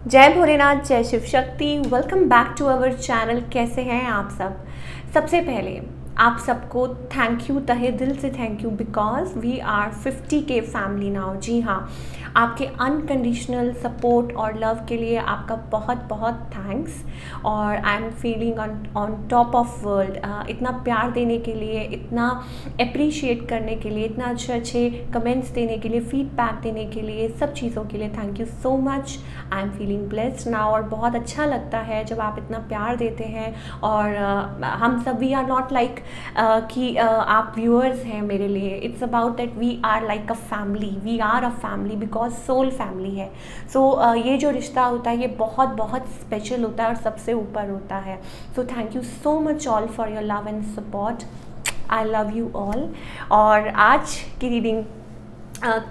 जय भोलेनाथ, जय Shiv Shakti. Welcome back to our channel. कैसे हैं आप सब? सबसे पहले आप सबको थैंक यू, तहे दिल से thank you, because we are 50K family now. जी हाँ, आपके अनकंडीशनल सपोर्ट और लव के लिए आपका बहुत बहुत थैंक्स। और I am feeling on top of world. इतना प्यार देने के लिए, इतना अप्रिशिएट करने के लिए, इतना अच्छे अच्छे कमेंट्स देने के लिए, फीडबैक देने के लिए, सब चीज़ों के लिए thank you so much. I am feeling blessed now. और बहुत अच्छा लगता है जब आप इतना प्यार देते हैं। और हम सब वी आर नॉट लाइक कि आप व्यूअर्स हैं मेरे लिए। It's about that we are like a family, we are a family because soul family है। सो ये जो रिश्ता होता है ये बहुत बहुत स्पेशल होता है और सबसे ऊपर होता है। सो thank you so much all for your love and support. I love you all. और आज की रीडिंग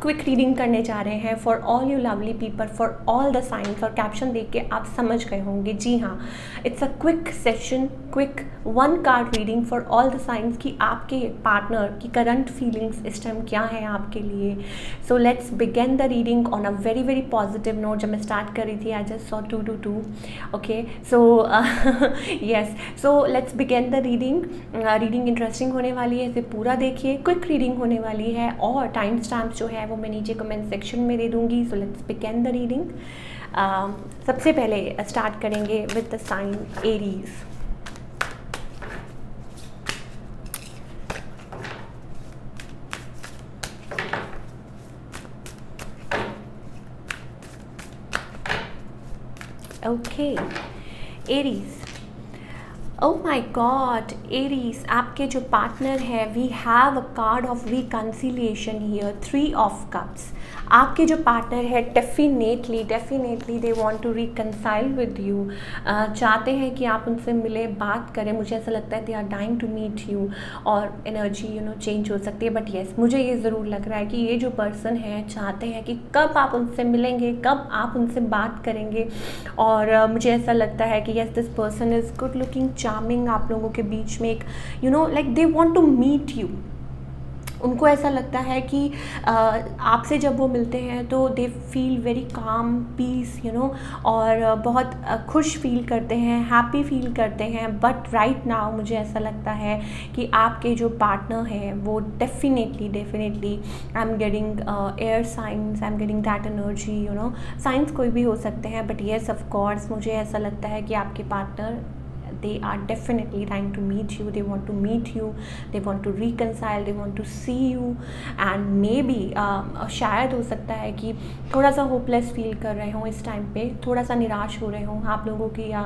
क्विक रीडिंग करने जा रहे हैं for all you lovely people, for all the science. और कैप्शन देख के आप समझ गए होंगे, जी हाँ, it's a quick session, quick 1 card reading for all the science कि आपके पार्टनर की करंट फीलिंग्स इस टाइम क्या है आपके लिए। So let's begin the reading on a very very positive note. जब मैं स्टार्ट कर रही थी I just saw 222। Okay, so yes, so let's begin the reading. Reading interesting होने वाली है, इसे पूरा देखिए। क्विक रीडिंग होने वाली है और टाइम स्टैम्प जो है वो मैं नीचे कमेंट सेक्शन में दे दूंगी। So let's begin the reading. सबसे पहले स्टार्ट करेंगे with the sign Aries. Okay, Aries. Oh my god, Aries, आपके जो पार्टनर है, we have a card of reconciliation here, 3 of cups. आपके जो पार्टनर है definitely they want to reconcile with you. चाहते हैं कि आप उनसे मिले, बात करें। मुझे ऐसा लगता है they are dying to meet you. और एनर्जी चेंज हो सकती है, बट येस, मुझे ये ज़रूर लग रहा है कि ये जो पर्सन है चाहते हैं कि कब आप उनसे मिलेंगे, कब आप उनसे बात करेंगे। और मुझे ऐसा लगता है कि yes, this person is good looking, charming. आप लोगों के बीच में एक like they want to meet you. उनको ऐसा लगता है कि आपसे जब वो मिलते हैं तो they feel very calm, peace, और बहुत खुश फील करते हैं, हैप्पी फील करते हैं। बट राइट नाउ मुझे ऐसा लगता है कि आपके जो पार्टनर हैं वो definitely I am getting air science, I am getting that energy. Science कोई भी हो सकते हैं, बट येस ऑफ कोर्स मुझे ऐसा लगता है कि आपके partner they are definitely trying to meet you, they want to meet you, they want to reconcile, they want to see you and maybe शायद हो सकता है कि थोड़ा सा होपलेस फील कर रहे हों इस टाइम पे, थोड़ा सा निराश हो रहे हों आप लोगों की, या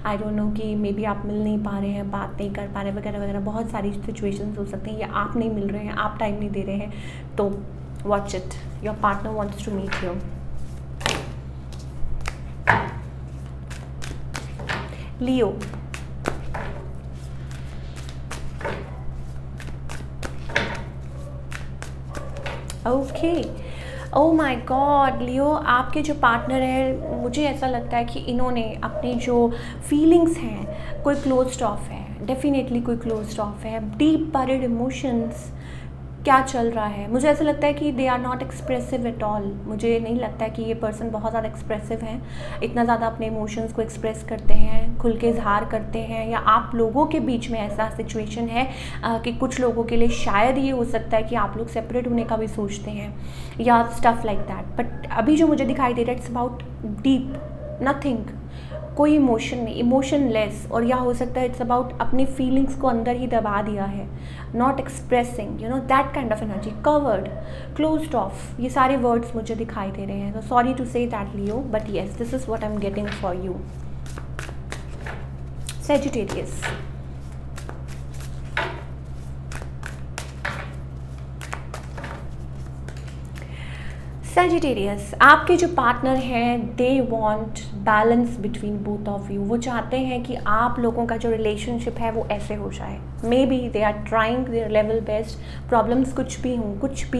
आई डोंट नो कि मे बी आप मिल नहीं पा रहे हैं, बात नहीं कर पा रहे वगैरह वगैरह। बहुत सारी सिचुएशंस हो सकती हैं, या आप नहीं मिल रहे हैं, आप टाइम नहीं दे रहे हैं। तो watch it, your partner wants to meet you. Leo, okay, oh my god, Leo, आपके जो पार्टनर है मुझे ऐसा लगता है कि इन्होंने अपनी जो फीलिंग्स हैं, कोई क्लोज्ड ऑफ है, डेफिनेटली कोई क्लोज्ड ऑफ है। डीप बरीड इमोशंस क्या चल रहा है, मुझे ऐसा लगता है कि they are not expressive at all. मुझे नहीं लगता है कि ये पर्सन बहुत ज़्यादा एक्सप्रेसिव हैं, इतना ज़्यादा अपने इमोशंस को एक्सप्रेस करते हैं, खुल के इजहार करते हैं। या आप लोगों के बीच में ऐसा सिचुएशन है कि कुछ लोगों के लिए शायद ये हो सकता है कि आप लोग सेपरेट होने का भी सोचते हैं, या स्टफ़ लाइक दैट। बट अभी जो मुझे दिखाई दे रहा है इट्स अबाउट डीप, नथिंग, कोई इमोशन नहीं, इमोशनलेस। और या हो सकता है इट्स अबाउट अपनी फीलिंग्स को अंदर ही दबा दिया है, not expressing, that kind of energy, covered, closed off, ये सारे वर्ड्स मुझे दिखाई दे रहे हैं। तो sorry to say that Leo, but yes, this is what I am getting for you. Sagittarius, Sagittarius, आपके जो पार्टनर हैं they want balance between both of you. वो चाहते हैं कि आप लोगों का जो रिलेशनशिप है वो ऐसे हो जाए। Maybe they are trying their level best. Problems कुछ भी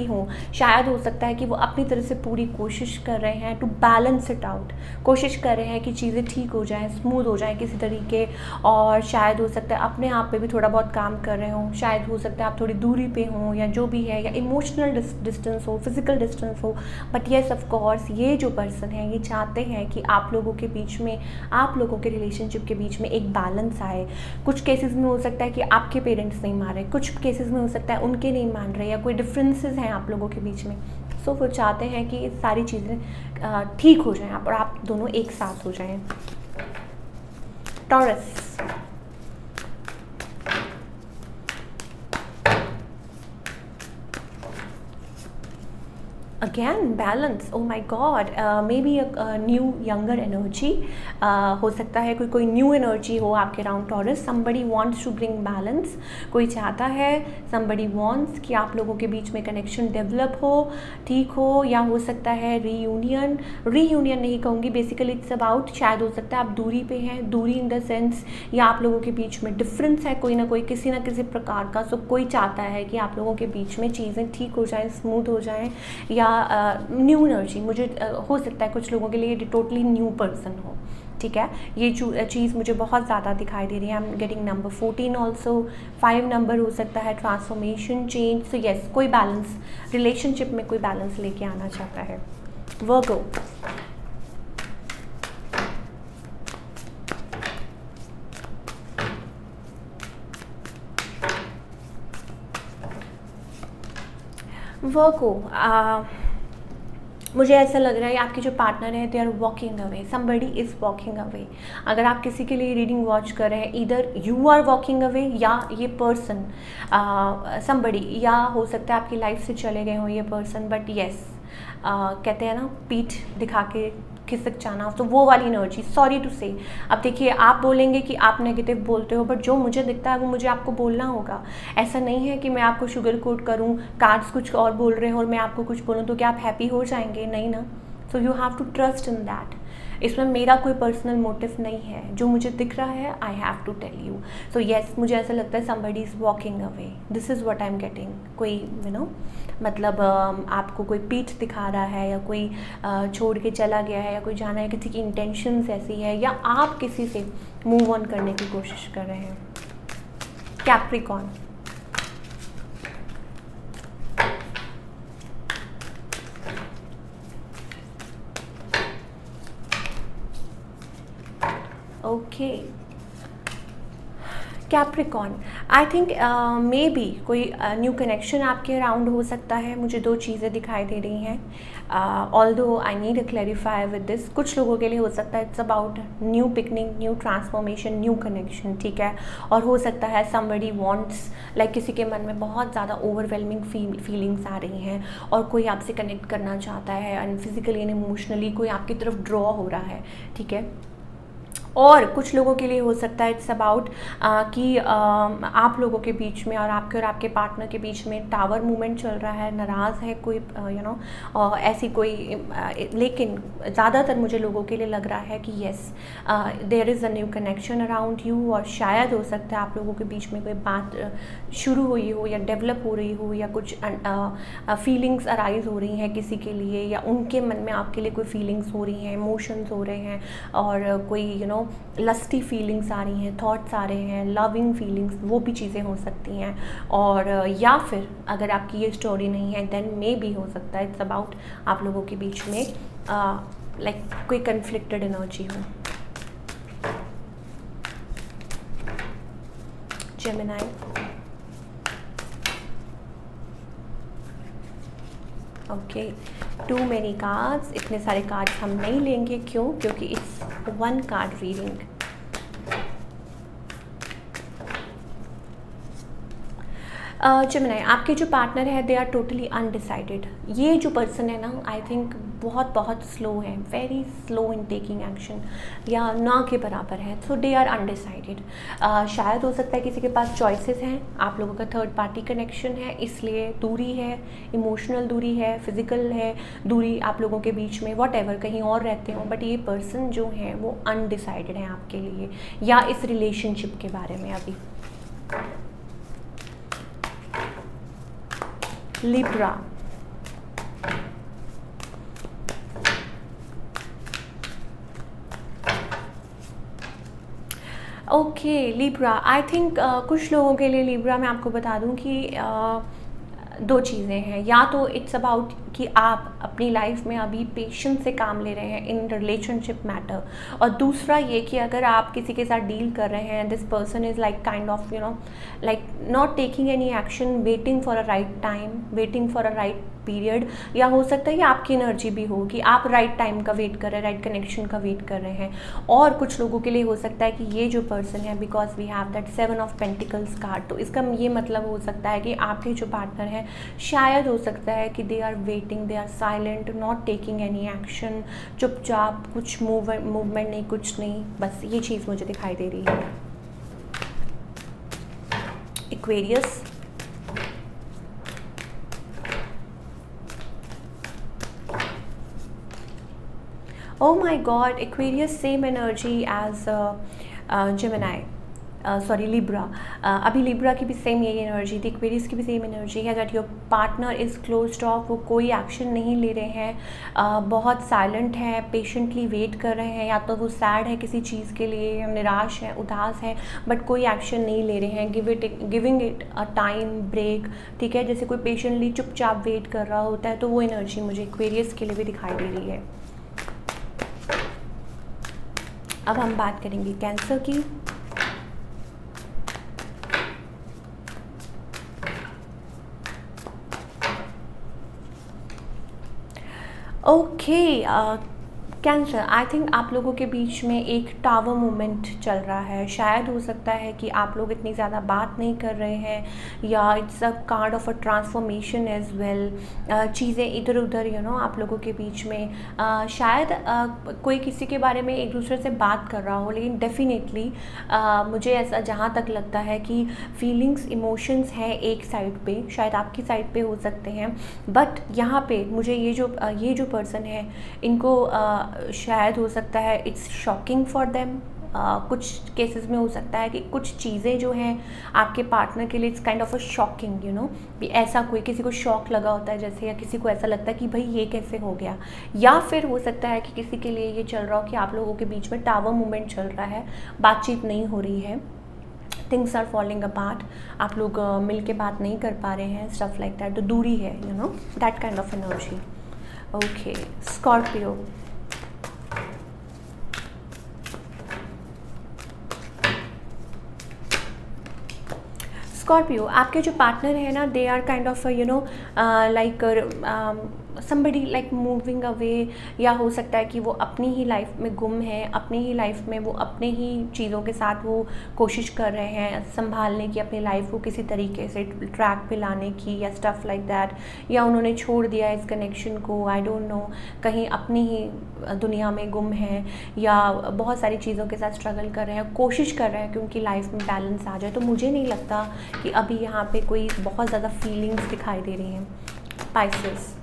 हों, शायद हो सकता है कि वो अपनी तरफ से पूरी कोशिश कर रहे हैं टू बैलेंस इट आउट, कोशिश कर रहे हैं कि चीज़ें ठीक हो जाएं, स्मूथ हो जाएं किसी तरीके। और शायद हो सकता है अपने आप पे भी थोड़ा बहुत काम कर रहे हों, शायद हो सकता है आप थोड़ी दूरी पे हों, या जो भी है, या इमोशनल डिस्टेंस हो, फिजिकल डिस्टेंस हो, बट येस ऑफ कोर्स ये जो पर्सन है ये चाहते हैं कि आप लोगों के बीच में, आप लोगों के रिलेशनशिप के बीच में एक बैलेंस आए। कुछ केसेस में हो सकता है कि आपके पेरेंट्स नहीं मान रहे, कुछ केसेस में हो सकता है उनके नहीं मान रहे, या कोई डिफरेंसेस हैं आप लोगों के बीच में। सो वो चाहते हैं कि सारी चीज़ें ठीक हो जाएं और आप दोनों एक साथ हो जाएं। Taurus, again balance, oh my god, maybe new younger energy, हो सकता है कोई न्यू एनर्जी हो आपके around Taurus. Somebody wants to bring balance, कोई चाहता है, समबडी वांट्स कि आप लोगों के बीच में कनेक्शन डेवलप हो, ठीक हो, या हो सकता है रीयूनियन नहीं कहूँगी, बेसिकली इट्स अबाउट, शायद हो सकता है आप दूरी पे हैं, दूरी इन द सेंस, या आप लोगों के बीच में डिफरेंस है कोई ना कोई, किसी ना किसी प्रकार का। सो कोई चाहता है कि आप लोगों के बीच में चीज़ें ठीक हो जाएं, स्मूथ हो जाएं, या न्यू एनर्जी, मुझे हो सकता है कुछ लोगों के लिए टोटली न्यू पर्सन हो, ठीक है। ये चीज़ मुझे बहुत ज़्यादा दिखाई दे रही है। आई am getting number 14 also, 5 number हो सकता है, ट्रांसफॉर्मेशन, चेंज। सो येस, कोई बैलेंस, रिलेशनशिप में कोई बैलेंस लेके आना चाहता है। वर्गो, मुझे ऐसा लग रहा है आपके जो पार्टनर है they are walking away, somebody is walking away. अगर आप किसी के लिए रीडिंग वॉच कर रहे हैं, इधर यू आर वॉकिंग अवे या ये पर्सन समबडी, या हो सकता है आपकी लाइफ से चले गए हों ये पर्सन, बट येस कहते हैं ना पीठ दिखा के खिसक जाना, तो वो वाली एनर्जी, सॉरी टू से। अब देखिए आप बोलेंगे कि आप नेगेटिव बोलते हो, बट जो मुझे दिखता है वो मुझे आपको बोलना होगा। ऐसा नहीं है कि मैं आपको शुगर कोट करूँ, कार्ड्स कुछ और बोल रहे हो और मैं आपको कुछ बोलूँ तो क्या आप हैप्पी हो जाएंगे? नहीं ना। So you have to trust in that. इसमें मेरा कोई पर्सनल मोटिव नहीं है, जो मुझे दिख रहा है I have to tell you. So yes, मुझे ऐसा लगता है somebody is walking away, this is what I am getting. कोई यू नो मतलब आपको कोई पीठ दिखा रहा है, या कोई छोड़ के चला गया है, या कोई जाना है, किसी की इंटेंशंस ऐसी है, या आप किसी से मूव ऑन करने की कोशिश कर रहे हैं। Capricorn, okay, Capricorn, I think may be कोई न्यू कनेक्शन आपके अराउंड हो सकता है। मुझे 2 चीज़ें दिखाई दे रही हैं, although I need a clarify with this. कुछ लोगों के लिए हो सकता है it's about new picnic, new transformation, new connection, ठीक है। और हो सकता है समबडी वांट्स, लाइक किसी के मन में बहुत ज़्यादा ओवरवेलमिंग फीलिंग्स आ रही हैं और कोई आपसे कनेक्ट करना चाहता है, एंड फिजिकली एंड इमोशनली कोई आपकी तरफ ड्रॉ हो रहा है, ठीक है। और कुछ लोगों के लिए हो सकता है इट्स अबाउट कि आप लोगों के बीच में और आपके पार्टनर के बीच में टावर मूवमेंट चल रहा है, नाराज़ है कोई, यू नो ऐसी कोई, लेकिन ज़्यादातर मुझे लोगों के लिए लग रहा है कि yes there is a new connection around you, और शायद हो सकता है आप लोगों के बीच में कोई बात शुरू हुई हो या डेवलप हो रही हो, या कुछ फीलिंग्स अराइज हो रही हैं किसी के लिए, या उनके मन में आपके लिए कोई फीलिंग्स हो रही हैं, इमोशंस हो रहे हैं, और कोई यू नो लस्टी फीलिंग्स आ रही हैं, थॉट्स आ रहे हैं, लविंग फीलिंग्स, वो भी चीज़ें हो सकती हैं। और या फिर अगर आपकी ये स्टोरी नहीं है देन मे भी हो सकता है इट्स अबाउट आप लोगों के बीच में लाइक कोई कन्फ्लिक्टेड एनर्जी हो। Gemini, okay, too many cards, इतने सारे कार्ड्स हम नहीं लेंगे, क्यों? क्योंकि इट्स 1 कार्ड रीडिंग। जेमिनी, आपके जो पार्टनर है दे आर टोटली अनडिसाइडेड। ये जो पर्सन है ना, आई थिंक बहुत स्लो है, very slow in taking action, या ना के बराबर है। सो दे आर अनडिसाइडेड। शायद हो सकता है किसी के पास चॉइसेस हैं, आप लोगों का थर्ड पार्टी कनेक्शन है, इसलिए दूरी है, इमोशनल दूरी है, फिजिकल है दूरी आप लोगों के बीच में, वॉट एवर, कहीं और रहते हो, बट ये पर्सन जो है वो अनडिसाइडेड है आपके लिए या इस रिलेशनशिप के बारे में अभी। Libra, okay, Libra, I think कुछ लोगों के लिए लिब्रा मैं आपको बता दूं कि 2 चीज़ें हैं। या तो इट्स अबाउट कि आप अपनी लाइफ में अभी पेशेंस से काम ले रहे हैं इन रिलेशनशिप मैटर। और दूसरा ये कि अगर आप किसी के साथ डील कर रहे हैं, this person is like kind of like not taking any action, waiting for a right time, waiting for a right period, या हो सकता है ये आपकी एनर्जी भी हो कि आप राइट टाइम का वेट कर रहे हैं, राइट कनेक्शन का वेट कर रहे हैं। और कुछ लोगों के लिए हो सकता है कि ये जो पर्सन है, because we have that 7 of pentacles card, तो इसका ये मतलब हो सकता है कि आपके जो पार्टनर हैं शायद हो सकता है कि they are waiting, they are silent, not taking any action, चुपचाप, कुछ मूवमेंट नहीं, कुछ नहीं, बस ये चीज़ मुझे दिखाई दे रही है। Aquarius, oh my god, Aquarius same energy as Gemini, sorry Libra. अभी लिब्रा की भी सेम यही एनर्जी थी, एक्वेरियस की भी सेम एनर्जी है that your partner is closed of, वो कोई एक्शन नहीं ले रहे हैं, बहुत साइलेंट है, पेशेंटली वेट कर रहे हैं, या तो वो सैड है किसी चीज़ के लिए, निराश है, उदास है, बट कोई एक्शन नहीं ले रहे हैं, giving it a time break, ठीक है, जैसे कोई पेशेंटली चुपचाप वेट कर रहा होता है, तो वो एनर्जी मुझे एक्वेरियस के लिए भी दिखाई दे रही है। अब हम बात करेंगे कैंसर की। ओके, कैंसर, आई थिंक आप लोगों के बीच में एक टावर मूवमेंट चल रहा है। शायद हो सकता है कि आप लोग इतनी ज़्यादा बात नहीं कर रहे हैं, या it's a card of a transformation as well. चीज़ें इधर उधर आप लोगों के बीच में शायद कोई किसी के बारे में एक दूसरे से बात कर रहा हो, लेकिन डेफिनेटली मुझे ऐसा जहाँ तक लगता है कि फीलिंग्स, इमोशंस हैं एक साइड पे, शायद आपकी साइड पे हो सकते हैं, बट यहाँ पे मुझे ये जो पर्सन है, इनको शायद हो सकता है इट्स शॉकिंग फॉर देम। कुछ केसेस में हो सकता है कि कुछ चीज़ें जो हैं आपके पार्टनर के लिए it's kind of a shocking, भी ऐसा कोई किसी को शॉक लगा होता है जैसे, या किसी को ऐसा लगता है कि भाई ये कैसे हो गया। या फिर हो सकता है कि किसी के लिए ये चल रहा हो कि आप लोगों के बीच में टावर मूवमेंट चल रहा है, बातचीत नहीं हो रही है, थिंग्स आर फॉलिंग अपार्ट, आप लोग मिल के बात नहीं कर पा रहे हैं, स्टफ लाइक दैट, तो दूरी है, that kind of energy. Okay, Scorpio, Scorpio, आपके जो पार्टनर है ना, they are kind of like somebody like moving away, या हो सकता है कि वो अपनी ही लाइफ में गुम है, अपनी ही लाइफ में वो अपने ही चीज़ों के साथ वो कोशिश कर रहे हैं संभालने की, अपनी लाइफ को किसी तरीके से ट्रैक पे लाने की, या स्टफ़ लाइक दैट, या उन्होंने छोड़ दिया इस कनेक्शन को, आई डोंट नो, कहीं अपनी ही दुनिया में गुम है, या बहुत सारी चीज़ों के साथ स्ट्रगल कर रहे हैं, कोशिश कर रहे हैं कि उनकी लाइफ में बैलेंस आ जाए। तो मुझे नहीं लगता कि अभी यहाँ पे कोई बहुत ज़्यादा फीलिंग्स दिखाई दे रही हैं। Pisces,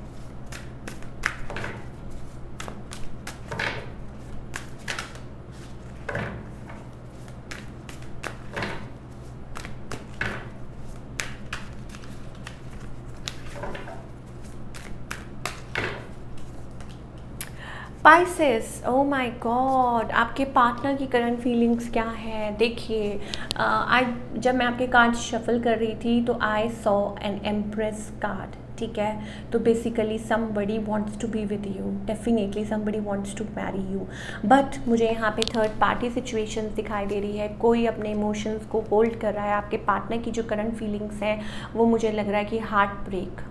spices, O my God, आपके पार्टनर की करंट फीलिंग्स क्या है? देखिए, आज जब मैं आपके कार्ड शफल कर रही थी तो I saw an empress card, ठीक है। तो basically somebody wants to be with you, definitely somebody wants to marry you, but मुझे यहाँ पे थर्ड पार्टी सिचुएशंस दिखाई दे रही है। कोई अपने इमोशंस को होल्ड कर रहा है। आपके पार्टनर की जो करंट फीलिंग्स हैं वो मुझे लग रहा है कि हार्ट ब्रेक,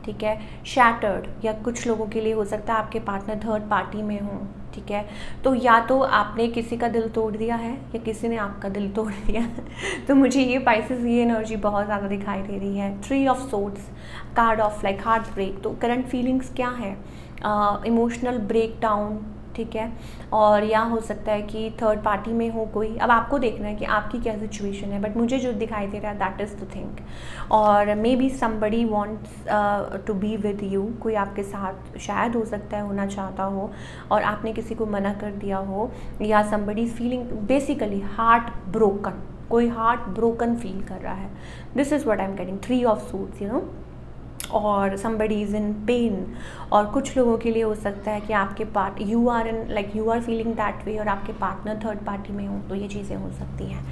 ठीक है, शैटर्ड, या कुछ लोगों के लिए हो सकता है आपके पार्टनर थर्ड पार्टी में हो, ठीक है। तो या तो आपने किसी का दिल तोड़ दिया है या किसी ने आपका दिल तोड़ दिया तो मुझे ये पाइसेस, ये एनर्जी बहुत ज़्यादा दिखाई दे रही है। 3 of swords, card of like heartbreak. तो करंट फीलिंग्स क्या है? इमोशनल ब्रेक डाउन, ठीक है। और या हो सकता है कि थर्ड पार्टी में हो कोई, अब आपको देखना है कि आपकी क्या सिचुएशन है, बट मुझे जो दिखाई दे रहा है दैट इज़ द थिंग। और maybe somebody wants to be with you, कोई आपके साथ शायद हो सकता है होना चाहता हो और आपने किसी को मना कर दिया हो, या somebody is feeling basically heart broken, कोई हार्ट ब्रोकन फील कर रहा है। This is what I am getting, 3 of suits, और somebody is in pain, और कुछ लोगों के लिए हो सकता है कि आपके you are feeling that way और आपके पार्टनर थर्ड पार्टी में हो, तो ये चीज़ें हो सकती हैं.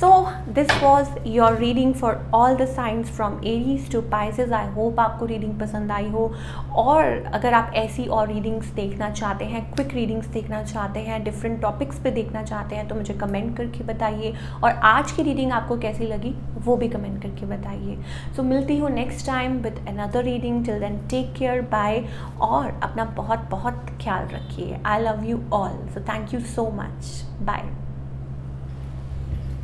So this was your reading for all the signs from Aries to Pisces. I hope आपको रीडिंग पसंद आई हो, और अगर आप ऐसी और रीडिंग्स देखना चाहते हैं, क्विक रीडिंग्स देखना चाहते हैं, डिफरेंट टॉपिक्स पे देखना चाहते हैं, तो मुझे कमेंट करके बताइए, और आज की रीडिंग आपको कैसी लगी वो भी कमेंट करके बताइए. सो मिलती हूँ next time with another reading. Till then take care, bye, और अपना बहुत बहुत ख्याल रखिए. I love you all. So thank you so much. Bye.